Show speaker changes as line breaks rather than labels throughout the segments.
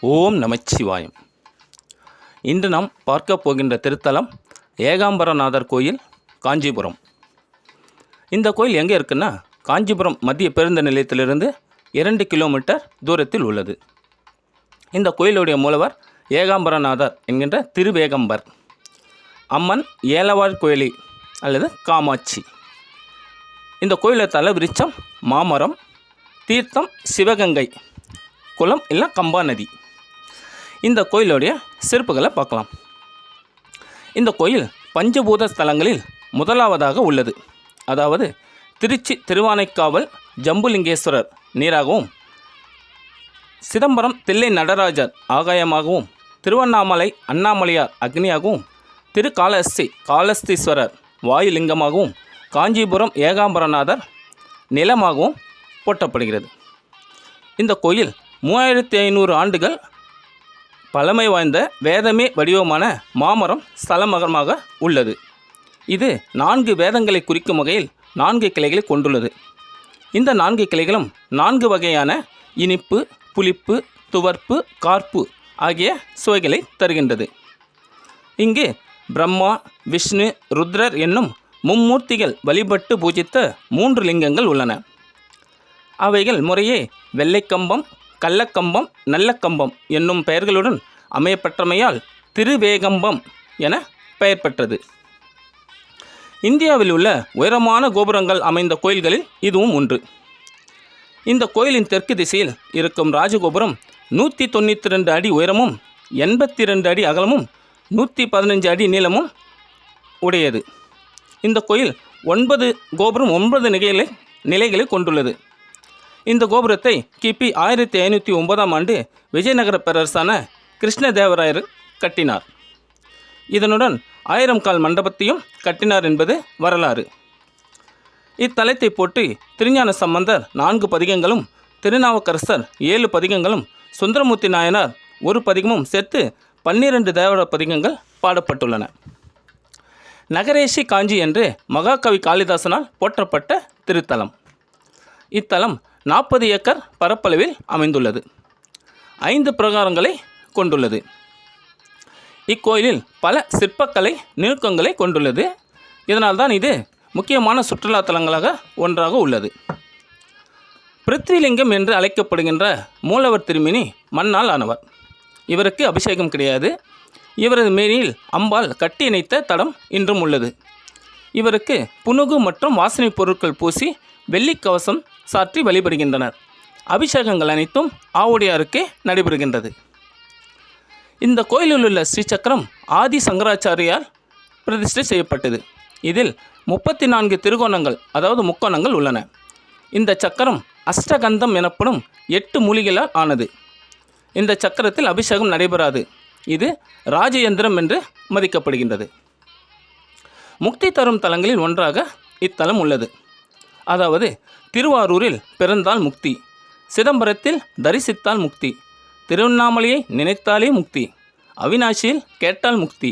ஓம் நமச்சிவாயம். இன்று நாம் பார்க்க போகின்ற திருத்தலம் ஏகாம்பரநாதர் கோயில், காஞ்சிபுரம். இந்த கோயில் எங்கே இருக்குன்னா, காஞ்சிபுரம் மத்திய பேருந்து நிலையத்திலிருந்து 2 கிலோமீட்டர் தூரத்தில் உள்ளது. இந்த கோயிலுடைய மூலவர் ஏகாம்பரநாதர் என்கின்ற திருவேகம்பர். அம்மன் ஏலவாழ் கோயிலி அல்லது காமாட்சி. இந்த கோயிலில் தல விருட்சம் மாமரம், தீர்த்தம் சிவகங்கை, குளம் இல்லை கம்பா நதி. இந்த கோயிலுடைய சிறப்புகளை பார்க்கலாம். இந்த கோயில் பஞ்சபூத ஸ்தலங்களில் முதலாவதாக உள்ளது. அதாவது திருச்சி திருவானைக்காவல் ஜம்புலிங்கேஸ்வரர் நீராகவும், சிதம்பரம் தில்லை நடராஜர் ஆகாயமாகவும், திருவண்ணாமலை அண்ணாமலையார் அக்னியாகவும், காளஸ்தீஸ்வரர் வாயுலிங்கமாகவும், காஞ்சிபுரம் ஏகாம்பரநாதர் நிலமாகவும் போற்றப்படுகிறது. இந்த கோயில் 3500 ஆண்டுகள் பழமை வாய்ந்த வேதமே வடிவமான மாமரம் ஸ்தலமகமாக உள்ளது. இது 4 வேதங்களை குறிக்கும் வகையில் 4 கிளைகளை கொண்டுள்ளது. இந்த 4 கிளைகளும் 4 வகையான இனிப்பு, புளிப்பு, துவர்ப்பு, கார்ப்பு ஆகிய சுவைகளை தருகின்றது. இங்கு பிரம்மா, விஷ்ணு, ருத்ரர் என்னும் மும்மூர்த்திகள் வழிபட்டு பூஜித்த 3 லிங்கங்கள் உள்ளன. அவைகள் முறையே வெள்ளைக்கம்பம், கள்ளக்கம்பம், நல்லக்கம்பம் என்னும் பெயர்களுடன் அமையப்பட்டமையால் திருவேகம்பம் என பெயர் பெற்றது. இந்தியாவில் உள்ள உயரமான கோபுரங்கள் அமைந்த கோயில்களில் இதுவும் ஒன்று. இந்த கோயிலின் தெற்கு திசையில் இருக்கும் ராஜகோபுரம் 192 அடி உயரமும், 82 அடி அகலமும், 115 அடி நீளமும் உடையது. இந்த கோயில் 9 கோபுரம் 9 நிலைகளை கொண்டுள்ளது. இந்த கோபுரத்தை கிபி 1509ஆம் ஆண்டு விஜயநகர பேரரசான கிருஷ்ணதேவராயர் கட்டினார். இதனுடன் 1000 கால் மண்டபத்தையும் கட்டினார் என்பது வரலாறு. இத்தலத்தை போற்றி திருஞான சம்பந்தர் 4 பதிகங்களும், திருநாவுக்கரசர் 7 பதிகங்களும், சுந்தரமூர்த்தி நாயனார் 1 பதிகமும் சேர்த்து 12 தேவர பதிகங்கள் பாடப்பட்டுள்ளன. நகரேஷி காஞ்சி என்று மகாகவி காளிதாசனால் போற்றப்பட்ட திருத்தலம். இத்தலம் 40 ஏக்கர் பரப்பளவில் அமைந்துள்ளது. 5 பிரகாரங்களை கொண்டுள்ளது. இக்கோயிலில் பல சிற்பக்கலை நுணுக்கங்களை கொண்டுள்ளது. இதனால்தான் இது முக்கியமான சுற்றுலா தலங்களாக ஒன்றாக உள்ளது. பிருத்விலிங்கம் என்று அழைக்கப்படுகின்ற மூலவர் திருமேனி மண்ணால் ஆனவர். இவருக்கு அபிஷேகம் கிடையாது. இவரது மேனியில் அம்பாள் கட்டி இணைத்த தடம் இன்றும் உள்ளது. இவருக்கு புனுகு மற்றும் வாசனை பொருட்கள் பூசி வெள்ளிக்கவசம் சாற்றி வழிபடுகின்றனர். அபிஷேகங்கள் அனைத்தும் ஆவுடையாருக்கே நடைபெறுகின்றது. இந்த கோயிலில் உள்ள ஸ்ரீசக்கரம் ஆதி சங்கராச்சாரியால் பிரதிஷ்டை செய்யப்பட்டது. இதில் 34 திருகோணங்கள், அதாவது முக்கோணங்கள் உள்ளன. இந்த சக்கரம் அஷ்டகந்தம் எனப்படும் 8 மூலிகளால் ஆனது. இந்த சக்கரத்தில் அபிஷேகம் நடைபெறாது. இது ராஜயந்திரம் என்று மதிக்கப்படுகின்றது. முக்தி தரும் தலங்களில் ஒன்றாக இத்தலம் உள்ளது. அதாவது திருவாரூரில் பிறந்தால் முக்தி, சிதம்பரத்தில் தரிசித்தால் முக்தி, திருவண்ணாமலையை நினைத்தாலே முக்தி, அவினாசியில் கேட்டால் முக்தி,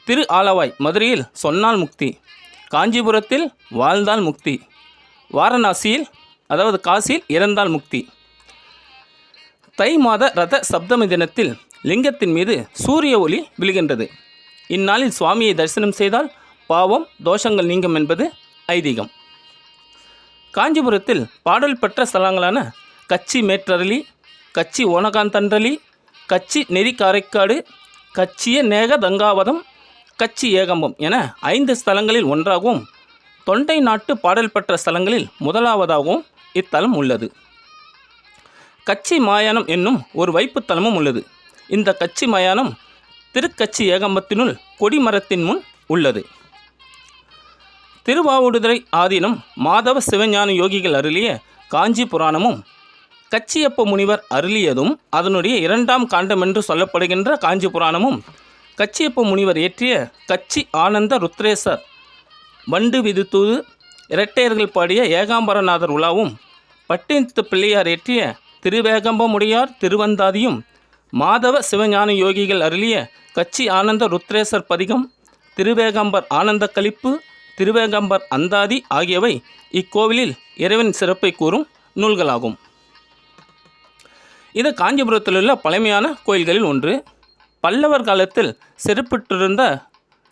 திரு ஆலவாய் மதுரையில் சொன்னால் முக்தி, காஞ்சிபுரத்தில் வாழ்ந்தால் முக்தி, வாரணாசியில் அதாவது காசியில் இறந்தால் முக்தி. தை மாத ரத சப்தமி தினத்தில் லிங்கத்தின் மீது சூரிய ஒளி விழுகின்றது. இந்நாளில் சுவாமியை தரிசனம் செய்தால் பாவம் தோஷங்கள் நீங்கும் என்பது ஐதீகம். காஞ்சிபுரத்தில் பாடல் பெற்ற ஸ்தலங்களான கச்சி மேற்றரளி, கச்சி ஓனகாந்தன்றலி, கச்சி நெறி காரைக்காடு, கச்சிய நேக தங்காவதம், கச்சி ஏகம்பம் என 5 ஸ்தலங்களில் ஒன்றாகவும், தொண்டை நாட்டு பாடல் பெற்ற ஸ்தலங்களில் முதலாவதாகவும் இத்தலம் உள்ளது. கச்சி மாயானம் என்னும் ஒரு வைப்புத்தலமும் உள்ளது. இந்த கச்சி மயானம் திருக்கச்சி ஏகம்பத்தினுள் கொடிமரத்தின் முன் உள்ளது. திருவாவூடுதுறை ஆதீனம் மாதவ சிவஞான யோகிகள் அருளிய காஞ்சி புராணமும், கச்சியப்ப முனிவர் அருளியதும் அதனுடைய 2ஆம் காண்டம் என்று சொல்லப்படுகின்ற காஞ்சி புராணமும், கச்சியப்ப முனிவர் இயற்றிய கச்சி ஆனந்த ருத்ரேசர் வண்டு விதுத்தூது இரட்டையர்கள் பாடிய ஏகாம்பரநாதர் உலாவும், பட்டினத்து பிள்ளையார் இயற்றிய திருவேகம்பமுடையார் திருவந்தாதியும், மாதவ சிவஞான யோகிகள் அருளிய கச்சி ஆனந்த ருத்ரேசர் பதிகம், திருவேகம்பர் ஆனந்த கலிப்பு, திருவேகம்பர் அந்தாதி ஆகியவை இக்கோவிலில் இறைவன் சிறப்பை கூறும் நூல்களாகும். இது காஞ்சிபுரத்தில் உள்ள பழமையான கோயில்களில் ஒன்று. பல்லவர் காலத்தில்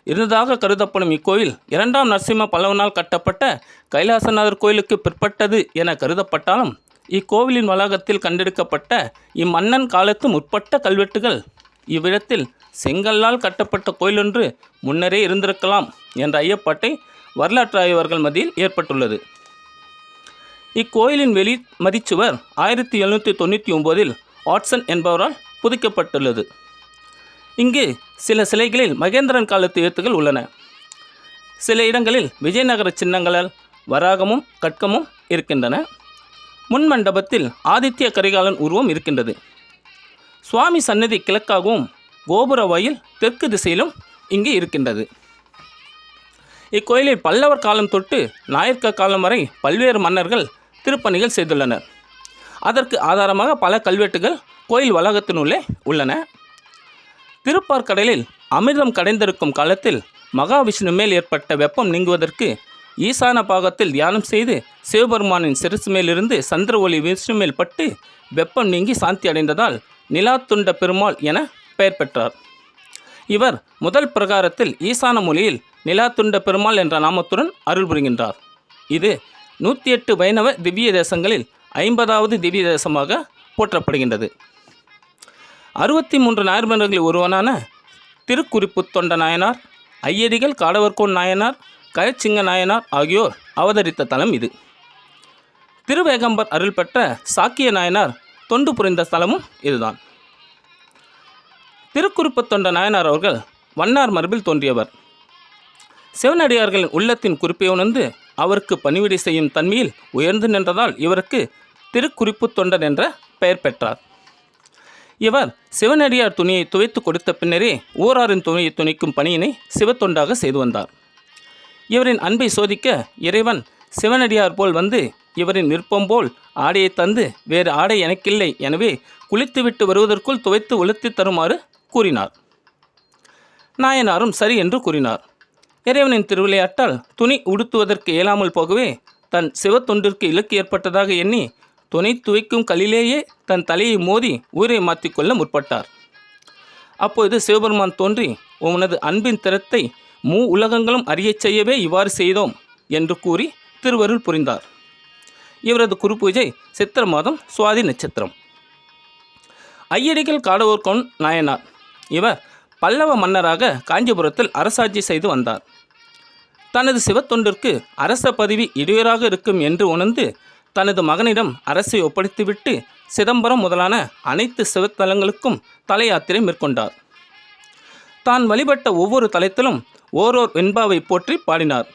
இருந்ததாக கருதப்படும் இக்கோயில் 2ஆம் நரசிம்ம பல்லவனால் கட்டப்பட்ட கைலாசநாதர் கோயிலுக்கு பிற்பட்டது என கருதப்பட்டாலும், இக்கோவிலின் வளாகத்தில் கண்டெடுக்கப்பட்ட இம்மன்னன் காலத்து முற்பட்ட கல்வெட்டுகள் இவ்விடத்தில் செங்கல்லால் கட்டப்பட்ட கோயிலொன்று முன்னரே இருந்திருக்கலாம் என்ற ஐயப்பாட்டை வரலாற்று ஆய்வர்கள் மத்தியில் ஏற்பட்டுள்ளது. இக்கோயிலின் வெளி மதிச்சுவர் 1799 வாட்சன் என்பவரால் புதுக்கப்பட்டுள்ளது. இங்கு சில சிலைகளில் மகேந்திரன் காலத்து எழுத்துக்கள் உள்ளன. சில இடங்களில் விஜயநகர சின்னங்களால் வராகமும் கட்கமும் இருக்கின்றன. முன் மண்டபத்தில் ஆதித்ய கரிகாலன் உருவம் இருக்கின்றது. சுவாமி சன்னதி கிழக்காகவும் கோபுர வாயில் தெற்கு திசையிலும் இங்கு இருக்கின்றது. இக்கோயிலில் பல்லவர் காலம் தொட்டு நாயக்க காலம் வரை பல்வேறு மன்னர்கள் திருப்பணிகள் செய்துள்ளனர். அதற்கு ஆதாரமாக பல கல்வெட்டுகள் கோயில் வளாகத்தினுள்ளே உள்ளன. திருப்பார்கடலில் அமிர்தம் கடைந்திருக்கும் காலத்தில் மகாவிஷ்ணு மேல் ஏற்பட்ட வெப்பம் நீங்குவதற்கு ஈசான பாகத்தில் தியானம் செய்து சிவபெருமானின் சிரசு மேலிருந்து சந்திர ஒளி விஷ்ணு மேல் பட்டு வெப்பம் நீங்கி சாந்தி அடைந்ததால் நிலாத்துண்ட பெருமாள் என பெயர் பெற்றார். இவர் முதல் பிரகாரத்தில் ஈசான மொழியில் நிலாத்துண்ட பெருமாள் என்ற நாமத்துடன் அருள் புரிகின்றார். இது 108 வைணவ திவ்ய தேசங்களில் 50வது திவ்ய தேசமாக போற்றப்படுகின்றது. 63 நாயன்மார்களில் ஒருவனான திருக்குறிப்பு தொண்ட நாயனார், ஐயடிகள் காடவர்கோன் நாயனார், கயச்சிங்க நாயனார் ஆகியோர் அவதரித்த தலம் இது. திருவேகம்பர் அருள் பெற்ற சாக்கிய நாயனார் தொண்டு புரிந்த ஸ்தலமும் இதுதான். திருக்குறிப்பு தொண்ட நாயனார் அவர்கள் வண்ணார் மரபில் தோன்றியவர். சிவனடியார்களின் உள்ளத்தின் குறிப்பை உணர்ந்து அவருக்கு பணிவிடை செய்யும் தன்மையில் உயர்ந்து நின்றதால் இவருக்கு திருக்குறிப்பு தொண்டன் என்ற பெயர் பெற்றார். இவர் சிவனடியார் துணியை துவைத்து கொடுத்த பின்னரே ஊராரின் துணியை துணிக்கும் பணியினை சிவத்தொண்டாக செய்து வந்தார். இவரின் அன்பை சோதிக்க இறைவன் சிவனடியார் போல் வந்து இவரின் விருப்பம் போல் ஆடையை தந்து வேறு ஆடை எனக்கில்லை, எனவே குளித்துவிட்டு வருவதற்குள் துவைத்து உளுத்தி தருமாறு கூறினார். நாயனாரும் சரி என்று கூறினார். இறைவனின் திருவிளையாட்டால் துணி உடுத்துவதற்கு இயலாமல் போகவே தன் சிவத்தொண்டிற்கு இலக்கு ஏற்பட்டதாக எண்ணி துணை துவைக்கும் கல்லிலேயே தன் தலையை மோதி உயிரை மாற்றிக்கொள்ள முற்பட்டார். அப்பொழுது சிவபெருமான் தோன்றி, உனது அன்பின் திறத்தை உலகங்களும் அறியச் செய்யவே இவ்வாறு செய்தோம் என்று கூறி திருவருள் புரிந்தார். இவரது குருபூஜை சித்திர மாதம் சுவாதி நட்சத்திரம். ஐயடிகள் காடவர்கோன் நாயனார். இவர் பல்லவ மன்னராக காஞ்சிபுரத்தில் அரசாட்சி செய்து வந்தார். தனது சிவத்தொண்டிற்கு அரச பதவி இடையூறாக இருக்கும் என்று உணர்ந்து தனது மகனிடம் அரசை ஒப்படைத்துவிட்டு சிதம்பரம் முதலான அனைத்து சிவத்தலங்களுக்கும் தல யாத்திரை மேற்கொண்டார். தான் வழிபட்ட ஒவ்வொரு தலத்திலும் ஓரோர் வெண்பாவை போற்றி பாடினார்.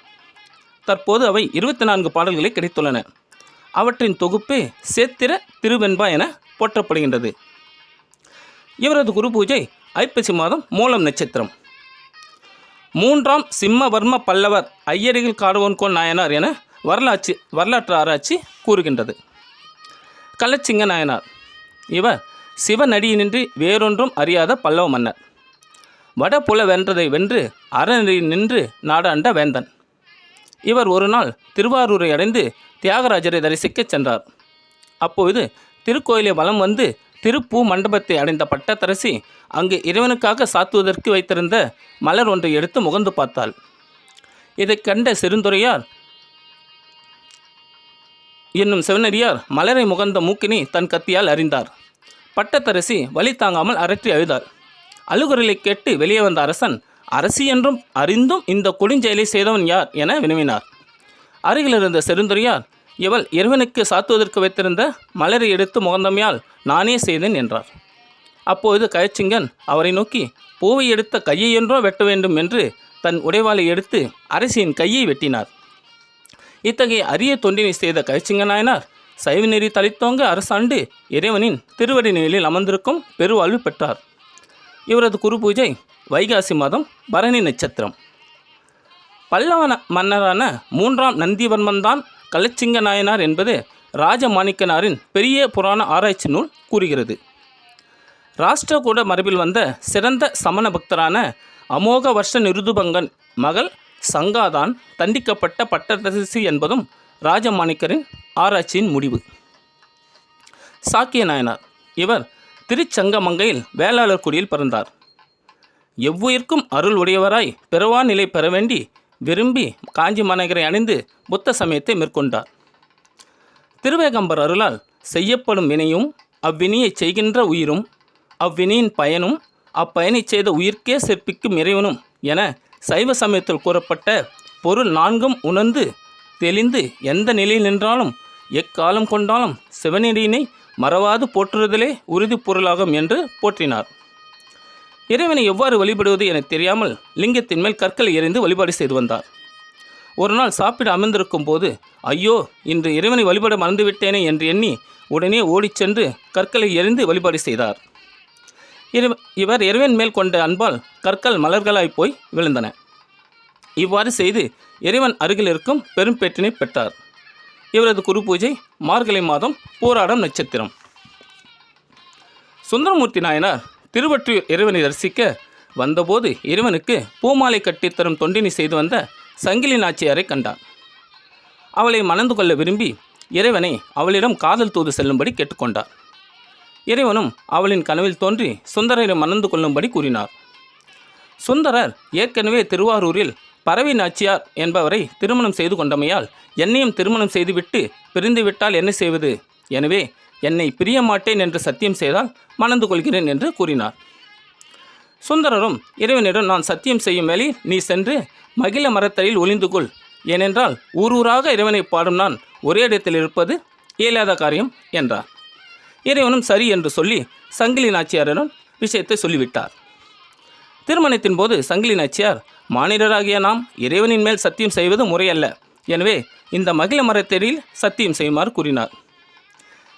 தற்போது அவை 24 பாடல்களை கிடைத்துள்ளன. அவற்றின் தொகுப்பே சேத்திர திருவெண்பா என போற்றப்படுகின்றது. இவரது குரு பூஜை ஐப்பசி மாதம் மூலம் நட்சத்திரம். 3ஆம் சிம்மவர்ம பல்லவர் ஐயடிகள் காடவர்கோன் நாயனார் என வரலாற்று ஆராய்ச்சி கூறுகின்றது. கள்ளச்சிங்க நாயனார். இவர் சிவனடியினின்றி வேறொன்றும் அறியாத பல்லவ மன்னர். வடபுல வென்றதை வென்று அறநெறியில் நின்று நாடாண்ட வேந்தன். இவர் ஒரு நாள் திருவாரூரை அடைந்து தியாகராஜரை தரிசிக்கச் சென்றார். அப்பொழுது திருக்கோயிலை வலம் வந்து திருப்பூ மண்டபத்தை அடைந்த பட்டத்தரசி அங்கு இறைவனுக்காக சாத்துவதற்கு வைத்திருந்த மலர் ஒன்றை எடுத்து முகந்து பார்த்தாள். இதை கண்ட செருந்துரையார் என்னும் சிவனடியார் மலரை முகந்த மூக்கினை தன் கத்தியால் அறிந்தார். பட்டத்தரசி வலி தாங்காமல் அரற்றி அழுதார். அழுகுரலை கேட்டு வெளியே வந்த அரசன், அரசி என்றும் அறிந்தும் இந்த கொடுஞ்செயலை செய்தவன் யார் என வினவினார். அருகில் இருந்த செருந்துரையார், இவள் இறைவனுக்கு சாத்துவதற்கு வைத்திருந்த மலரை எடுத்து முகந்தமையால் நானே செய்தேன் என்றார். அப்போது கயச்சிங்கன் அவரை நோக்கி, பூவை எடுத்த கையை என்றோ வெட்ட வேண்டும் என்று தன் உடைவாளை எடுத்து அரசியின் கையை வெட்டினார். இத்தகைய அரிய தொண்டினை செய்த கயச்சிங்க நாயனார் சைவநெறி தளித்தோங்க அரசாண்டு இறைவனின் திருவடி நிலையில் அமர்ந்திருக்கும் பெருவாழ்வு பெற்றார். இவரது குரு பூஜை வைகாசி மாதம் பரணி நட்சத்திரம். பல்லவ மன்னரான 3ஆம் நந்திவர்மன் தான் கள்ளச்சிங்க நாயனார் என்பது ராஜமாணிக்கனாரின் பெரிய புராண ஆராய்ச்சி நூல் கூறுகிறது. ராஷ்டிரகூட மரபில் வந்த சிறந்த சமண பக்தரான அமோக வர்ஷ நிருதுபங்கன் மகள் சங்காதான் தண்டிக்கப்பட்ட பட்டத்தரசி என்பதும் ராஜமாணிக்கரின் ஆராய்ச்சியின் முடிவு. சாக்கிய நாயனார். இவர் திருச்சங்கமங்கையில் வேளாளர் குடியில் பிறந்தார். எவ்வுயிர்க்கும் அருள் உடையவராய் பிறவா நிலை பெற வேண்டி விரும்பி காஞ்சி மாநகரை அணிந்து புத்த சமயத்தை மேற்கொண்டார். திருவேகம்பர் அருளால் செய்யப்படும் வினையும் அவ்வினியை செய்கின்ற உயிரும் அவ்வினியின் பயனும் அப்பயனை செய்த உயிர்க்கே சிற்பிக்கும் இறைவனும் என சைவ சமயத்தில் கூறப்பட்ட பொருள் நான்கும் உணர்ந்து தெளிந்து எந்த நிலையில் நின்றாலும் எக்காலம் கொண்டாலும் சிவனடியினை மறவாது போற்றுதலே உறுதி பொருளாகும் என்று போற்றினார். இறைவனை எவ்வாறு வழிபடுவது என தெரியாமல் லிங்கத்தின் மேல் கற்களை எறிந்து வழிபாடு செய்து வந்தார். ஒரு நாள் சாப்பிட அமர்ந்திருக்கும் போது, ஐயோ, இன்று இறைவனை வழிபட மறந்துவிட்டேனே என்று எண்ணி உடனே ஓடிச் சென்று கற்களை எறிந்து வழிபாடு செய்தார். இவர் இறைவன் மேல் கொண்ட அன்பால் கற்கள் மலர்களாய் போய் விழுந்தன. இவ்வாறு செய்து இறைவன் அருகில் இருக்கும் பெரும் பேற்றினை பெற்றார். இவரது குரு பூஜை மார்கழி மாதம் பூராடம் நட்சத்திரம். சுந்தரமூர்த்தி நாயனார் திருவொற்றியூர் இறைவனை தரிசிக்க வந்தபோது இறைவனுக்கு பூமாலை கட்டித்தரும் தொண்டினை செய்து வந்த சங்கிலி நாச்சியாரை கண்டார். அவளை மணந்து கொள்ள விரும்பி இறைவனை அவளிடம் காதல் தூது செல்லும்படி கேட்டுக்கொண்டார். இறைவனும் அவளின் கனவில் தோன்றி சுந்தரரை மணந்து கொள்ளும்படி கூறினார். சுந்தரர் ஏற்கனவே திருவாரூரில் பரவி நாச்சியார் என்பவரை திருமணம் செய்து கொண்டமையால் என்னையும் திருமணம் செய்துவிட்டு பிரிந்துவிட்டால் என்ன செய்வது? எனவே என்னை பிரிய மாட்டேன் என்று சத்தியம் செய்தால் மணந்து கொள்கிறேன் என்று கூறினார். சுந்தரரும் இறைவனிடம், நான் சத்தியம் செய்யும் வேளை நீ சென்று மகிழ மரத்தடியில் ஒளிந்து கொள். ஏனென்றால் ஊரூராக இறைவனை பாடும் நான் ஒரே இடத்தில் இருப்பது இயலாத காரியம் என்றார். இறைவனும் சரி என்று சொல்லி சங்கிலி நாச்சியாரிடம் விஷயத்தை சொல்லிவிட்டார். திருமணத்தின் போது சங்கிலி நாச்சியார், மானிடராகிய நாம் இறைவனின் மேல் சத்தியம் செய்வது முறையல்ல, எனவே இந்த மகிழ மரத்தடியில் சத்தியம் செய்யுமாறு கூறினார்.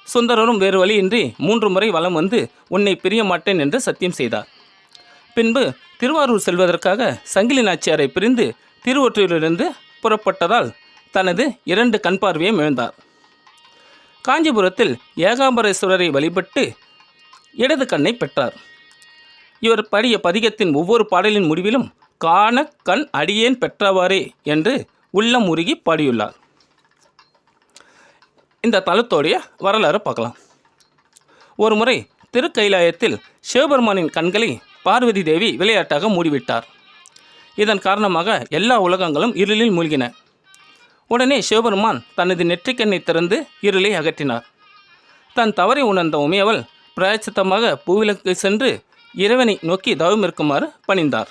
சுந்தரரும் வேறு வழியின்றி 3 முறை வலம் வந்து உன்னை பிரிய மாட்டேன் என்று சத்தியம் செய்தார். பின்பு திருவாரூர் செல்வதற்காக சங்கிலி நாச்சியாரை பிரிந்து திருவொற்றியூரிலிருந்து புறப்பட்டதால் தனது 2 கண் பார்வையும் இழந்தார். காஞ்சிபுரத்தில் ஏகாம்பரேஸ்வரரை வழிபட்டு இடது கண்ணை பெற்றார். இவர் பாடிய பதிகத்தின் ஒவ்வொரு பாடலின் முடிவிலும் காண கண் அடியேன் பெற்றவாறே என்று உள்ளம் உருகி பாடியுள்ளார். இந்த தலத்தோடைய வரலாறு பார்க்கலாம். ஒரு முறை திருக்கைலாயத்தில் சிவபெருமானின் கண்களை பார்வதி தேவி விளையாட்டாக மூடிவிட்டார். இதன் காரணமாக எல்லா உலகங்களும் இருளில் மூழ்கின. உடனே சிவபெருமான் தனது நெற்றிக்கண்ணை திறந்து இருளை அகற்றினார். தன் தவறை உணர்ந்த உமையவள் பிராயச்சித்தமாக பூவிலக்கு சென்று இறைவனை நோக்கி தவம் இருக்குமாறு பணிந்தார்.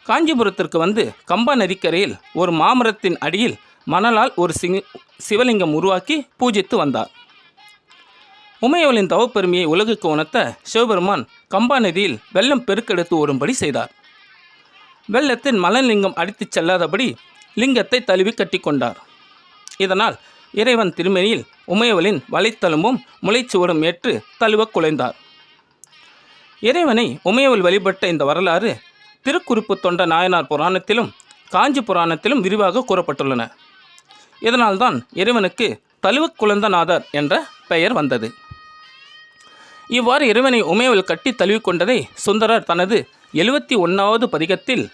காஞ்சிபுரத்திற்கு வந்து கம்பா நதிக்கரையில் ஒரு மாமரத்தின் அடியில் மணலால் ஒரு சிவலிங்கம் உருவாக்கி பூஜித்து வந்தார். உமையவளின் தவப்பெருமையை உலகுக்கு உணர்த்த சிவபெருமான் கம்பா நதியில் வெள்ளம் பெருக்கெடுத்து ஓடும்படி செய்தார். வெள்ளத்தின் மலலிங்கம் அடித்துச் செல்லாதபடி லிங்கத்தை தழுவி கட்டிக்கொண்டார். இதனால் இறைவன் திருமேனியில் உமையவளின் வலைத்தளமும் முளைச்சுவடும் ஏற்று தழுவ குலைந்தார். இறைவனை உமையவள் வழிபட்ட இந்த வரலாறு திருக்குறிப்பு தொண்ட நாயனார் புராணத்திலும் காஞ்சி புராணத்திலும் விரிவாக கூறப்பட்டுள்ளன. இதனால்தான் இறைவனுக்கு தழுவ குழந்தநாதர் என்ற பெயர் வந்தது. இவ்வாறு இறைவனை உமையவள் கட்டி தழுவிக்கொண்டதை சுந்தரர் தனது 71வது பதிகத்தில்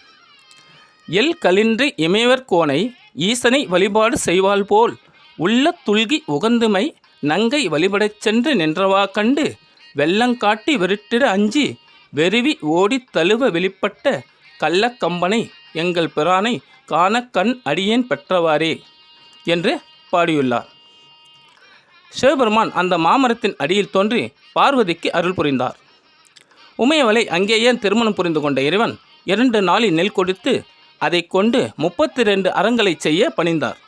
எல் கலின்றி இமையவர் கோனை ஈசனை வழிபாடு செய்வாள் போல் உள்ள துல்கி உகந்துமை நங்கை வழிபடச் சென்று நின்றவா கண்டு வெள்ளங்காட்டி வெறிட்டிட அஞ்சி வெறுவி ஓடித் தழுவ வெளிப்பட்ட கள்ளக்கம்பனை எங்கள் பிரானை காண கண் அடியேன் பெற்றவாறே என்று பாடியுள்ளார். சிவபெருமான் அந்த மாமரத்தின் அடியில் தோன்றி பார்வதிக்கு அருள் புரிந்தார். உமையவளை அங்கேயே திருமணம் புரிந்து கொண்ட இறைவன் 2 நாளில் நெல் கொடுத்து அதை கொண்டு 32 அறங்களை செய்ய பணிந்தார்.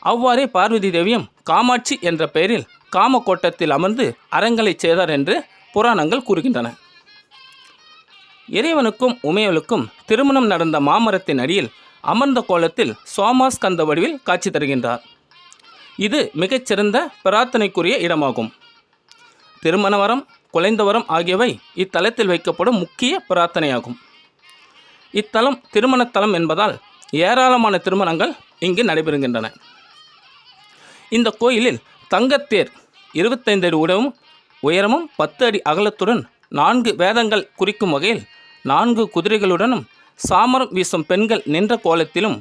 அவ்வாறே பார்வதி தேவியும் காமாட்சி என்ற பெயரில் காமக்கோட்டத்தில் அமர்ந்து அறங்களை செய்தார் என்று புராணங்கள் கூறுகின்றன. இறைவனுக்கும் உமையவளுக்கும் திருமணம் நடந்த மாமரத்தின் அடியில் அமர்ந்த கோலத்தில் சோமாஸ்கந்த வடிவில் காட்சி தருகின்றார். இது மிகச்சிறந்த பிரார்த்தனைக்குரிய இடமாகும். திருமண வரம், குலைந்த வரம் ஆகியவை இத்தலத்தில் வைக்கப்படும் முக்கிய பிரார்த்தனையாகும். இத்தலம் திருமணத்தலம் என்பதால் ஏராளமான திருமணங்கள் இங்கு நடைபெறுகின்றன. இந்த கோயிலில் தங்கத்தேர் 25 அடி உயரமும் 10 அடி அகலத்துடன் 4 வேதங்கள் குறிக்கும் வகையில் 4 குதிரைகளுடனும் சாமரம் வீசும் பெண்கள் நின்ற கோலத்திலும்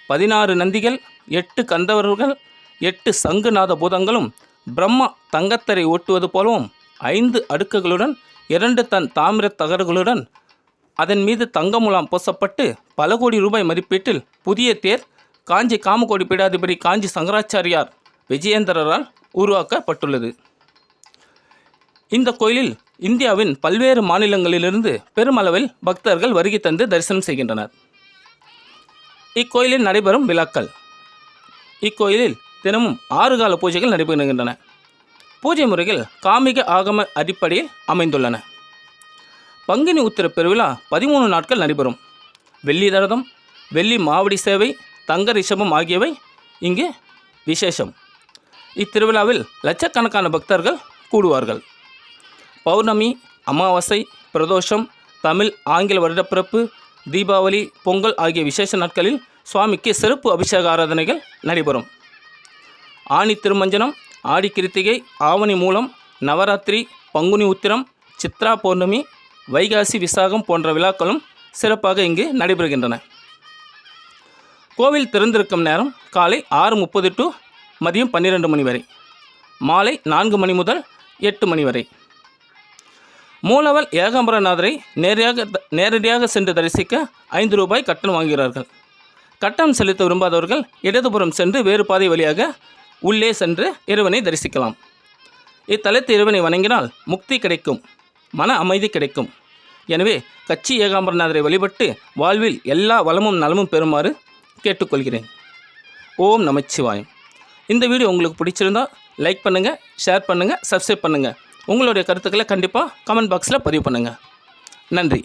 16 நந்திகள், 8 கந்தவர்கள், 8 சங்குநாத பூதங்களும் பிரம்மா தங்கத்தரை ஓட்டுவது போலவும் 5 அடுக்குகளுடன் 2 டன் தாமிர தகடுகளுடன் அதன் மீது தங்க முலாம் பூசப்பட்டு பல கோடி ரூபாய் மதிப்பீட்டில் புதிய தேர் காஞ்சி காமகோடி பீடாதிபதி காஞ்சி சங்கராச்சாரியார் விஜயேந்திரரால் உருவாக்கப்பட்டுள்ளது. இந்த கோயிலில் இந்தியாவின் பல்வேறு மாநிலங்களிலிருந்து பெருமளவில் பக்தர்கள் வருகை தந்து தரிசனம் செய்கின்றனர். இக்கோயிலில் நடைபெறும் விழாக்கள். இக்கோயிலில் தினமும் 6 கால பூஜைகள் நடைபெறுகின்றன. பூஜை முறைகள் காமிக ஆகம அடிப்படையில் அமைந்துள்ளன. பங்குனி உத்திர பெருவிழா 13 நாட்கள் நடைபெறும். வெள்ளி தரதம், வெள்ளி மாவடி சேவை, தங்க ரிஷபம் ஆகியவை இங்கு விசேஷம். இத்திருவிழாவில் லட்சக்கணக்கான பக்தர்கள் கூடுவார்கள். பௌர்ணமி, அமாவாசை, பிரதோஷம், தமிழ் ஆங்கில வருடப்பிறப்பு, தீபாவளி, பொங்கல் ஆகிய விசேஷ நாட்களில் சுவாமிக்கு சிறப்பு அபிஷேக ஆராதனைகள் நடைபெறும். ஆனி திருமஞ்சனம், ஆடி கிருத்திகை, ஆவணி மூலம், நவராத்திரி, பங்குனி உத்திரம், சித்ரா பௌர்ணமி, வைகாசி விசாகம் போன்ற விழாக்களும் சிறப்பாக இங்கு நடைபெறுகின்றன. கோவில் திறந்திருக்கும் நேரம் காலை 6:30 டு மதியம் 12 மணி வரை, மாலை 4 மணி முதல் 8 மணி வரை. மூலவர் ஏகாம்பரநாதரை நேரடியாக சென்று தரிசிக்க 5 ரூபாய் கட்டணம் வாங்குகிறார்கள். கட்டணம் செலுத்த விரும்பாதவர்கள் இடதுபுறம் சென்று வேறு பாதை வழியாக உள்ளே சென்று இறைவனை தரிசிக்கலாம். இத்தலத்து இறைவனை வணங்கினால் முக்தி கிடைக்கும், மன அமைதி கிடைக்கும். எனவே கச்சி ஏகாம்பரநாதரை வழிபட்டு வாழ்வில் எல்லா வளமும் நலமும் பெறுமாறு கேட்டுக்கொள்கிறேன். ஓம் நமச்சிவாயம். இந்த வீடியோ உங்களுக்கு பிடிச்சிருந்தால் லைக் பண்ணுங்கள், ஷேர் பண்ணுங்கள், சப்ஸ்கிரைப் பண்ணுங்கள். உங்களுடைய கருத்துக்களை கண்டிப்பாக கமெண்ட் பாக்ஸில் பதிவு பண்ணுங்கள். நன்றி.